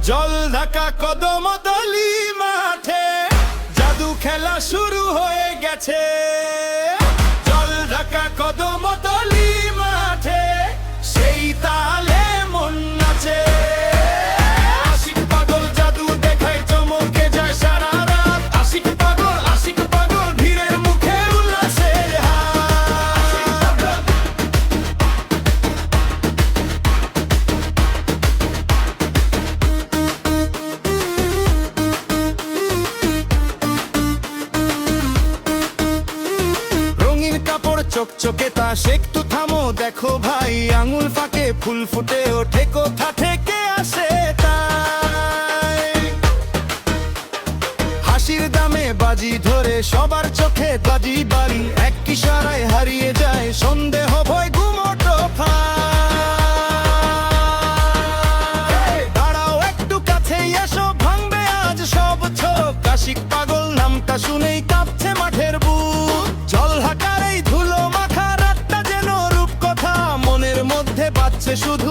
জল ঢাকা কদমতলী মাঠে জাদু খেলা শুরু হয়ে গেছে। জল ঢাকা কদমতলী মাঠে সেই তালে মন নাচে। আশিক পাগল জাদু দেখায় চমকে যায় সারা রাত। আশিক পাগল ভিড়ের মুখে উল্লাসের হাত। রঙিন কাপড় চকচকে তাস, একটু থামো দেখো ভাই, আঙুল ফাঁকে ফুল ফুটে ওঠে, কোথা থেকে আসে তাই। হাসির দামে বাজি ধরে সবার চোখে বাজি বাড়ি, এক ইশারায় হারিয়ে যায় সন্দেহ ভয় গুমোটো ফাঁদ। দাঁড়াও একটু কাছেই এসো, ভাঙবে আজ সব ছোপ। আশিক পাগল নামটা শুনেই কাঁপছে মাঠের বুক। জল ঢাকার এই ধুলো মাখা রাতটা যেন রূপকথা, মনের মধ্যে বাজছে শুধু